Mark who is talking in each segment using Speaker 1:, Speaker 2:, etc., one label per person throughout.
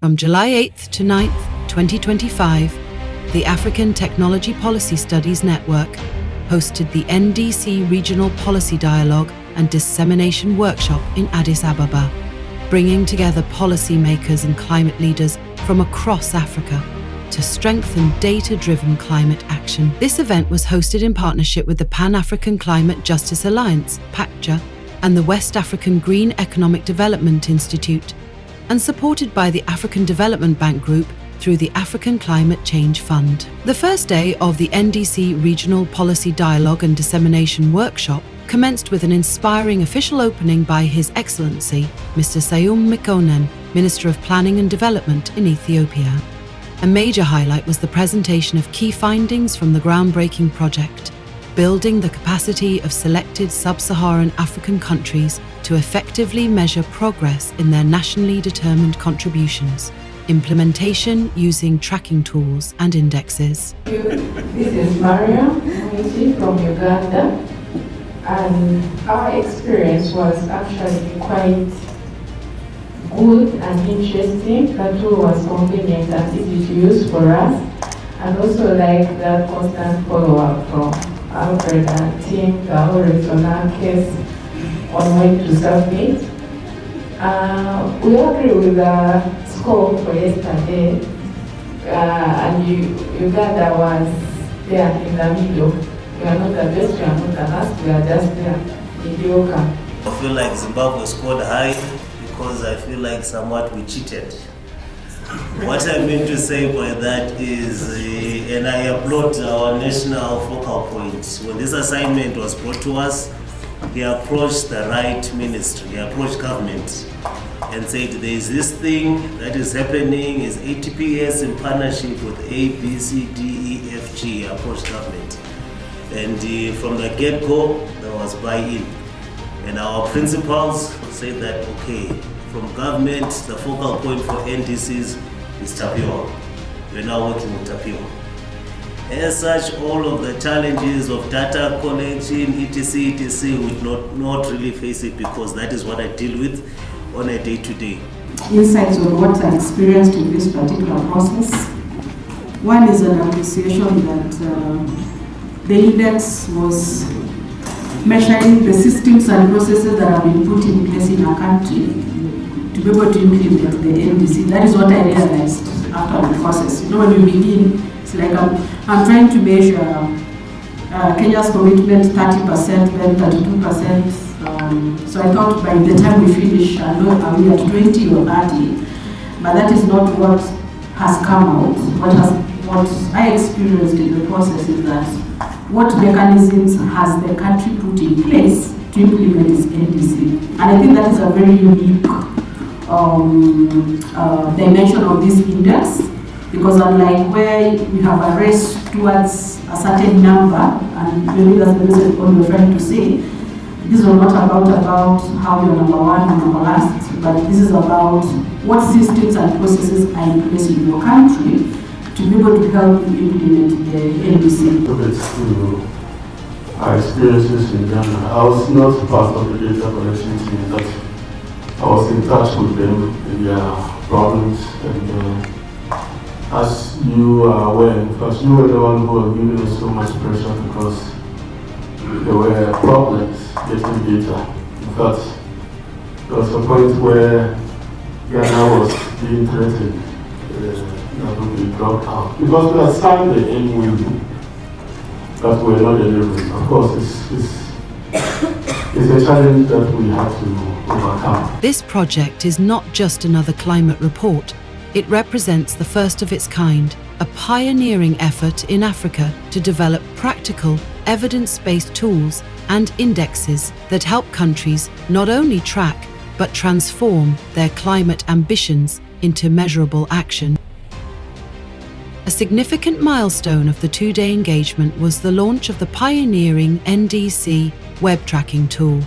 Speaker 1: From July 8th to 9th, 2025, the African Technology Policy Studies Network hosted the NDC Regional Policy Dialogue and Dissemination Workshop in Addis Ababa, bringing together policymakers and climate leaders from across Africa to strengthen data-driven climate action. This event was hosted in partnership with the Pan-African Climate Justice Alliance, PACJA, and the West African Green Economic Development Institute, and supported by the African Development Bank Group through the African Climate Change Fund. The first day of the NDC Regional Policy Dialogue and Dissemination Workshop commenced with an inspiring official opening by His Excellency, Mr. Sayum Mikonnen, Minister of Planning and Development in Ethiopia. A major highlight was the presentation of key findings from the groundbreaking project, building the capacity of selected sub-Saharan African countries to effectively measure progress in their nationally determined contributions, implementation using tracking tools and indexes.
Speaker 2: This is Maria Mwiti from Uganda, and our experience was actually quite good and interesting. The tool was convenient and easy to use for us, and also like the constant follow-up from Alfred and team, the horizontal case on when to submit. We agree with the scope for yesterday, and Uganda was there in the middle. We are not the best, we are not the last, we are just there, mediocre.
Speaker 3: I feel like Zimbabwe scored high because I feel like somewhat we cheated. What I mean to say by that is, and I applaud our national focal point. When this assignment was brought to us, he approached the right ministry, he approached government and said there is this thing that is happening, is ATPS in partnership with A, B, C, D, E, F, G, approached government. And from the get-go, there was buy-in. And our principals said that, okay, from government, the focal point for NDCs is Tapio. We're now working with Tapio. As such, all of the challenges of data collection, etc., we not really face it because that is what I deal with on a day-to-day.
Speaker 4: Insights on what I experienced in this particular process. One is an appreciation that the index was measuring the systems and processes that have been put in place in our country to be able to implement the NDC. That is what I realized after the process. You know, when you begin, it's like I'm trying to measure Kenya's commitment 30%, then 32%. So I thought by the time we finish, are we at 20 or 30? But that is not what has come out. What I experienced in the process is that what mechanisms has the country put in place to implement its NDC. And I think that is a very unique dimension of this index, because unlike where we have a race towards a certain number, and maybe that's the message what we're trying to say, this is not about how you're number one or number last, but this is about what systems and processes are in place in your country to be able to help you implement the NDC.
Speaker 5: To our experiences in Ghana, I was not part of the data collection team, but I was in touch with them in their problems, and as you are aware, because you were the one who were giving us so much pressure because there were problems getting data. In fact, there was a point where Ghana was being threatened that would be dropped out because we assigned the MOU that we're not delivering. Of course, it's a challenge that we have to overcome.
Speaker 1: This project is not just another climate report. It represents the first of its kind, a pioneering effort in Africa to develop practical, evidence-based tools and indexes that help countries not only track, but transform their climate ambitions into measurable action. A significant milestone of the two-day engagement was the launch of the pioneering NDC web tracking tool,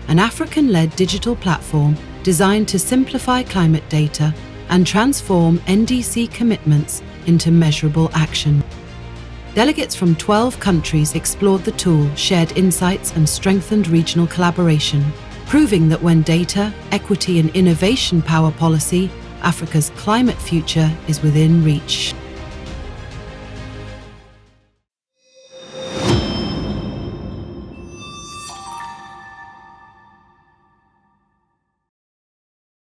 Speaker 1: an African-led digital platform designed to simplify climate data and transform NDC commitments into measurable action. Delegates from 12 countries explored the tool, shared insights, and strengthened regional collaboration, proving that when data, equity, and innovation power policy, Africa's climate future is within reach.